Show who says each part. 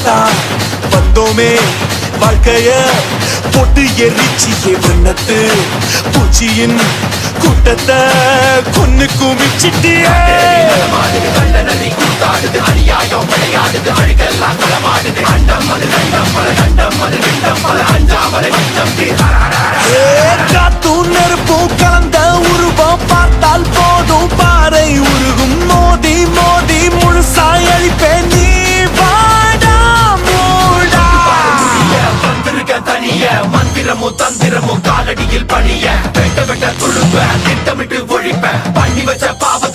Speaker 1: தான் வந்தோமே வாழ்க்கைய போட்டு எரிச்சியே வண்ணத்து பூச்சியின் கூட்டத்தை கொன்னு குமிச்சிட்டியே காத்தும் நெருப்பும் கலந்த உருவம் பார்த்தால் போதும் பாறை உருகும் மோதி மோதி முழுசாய் அழிப்பேன் நீ வாடா மூடா
Speaker 2: தனிய மந்திரமும் தந்திரமும் காலடியில் பணிய வெட்ட வெட்ட துழுப்ப திட்டமிட்டு ஒழிப்ப பண்ணி வச்ச பாவ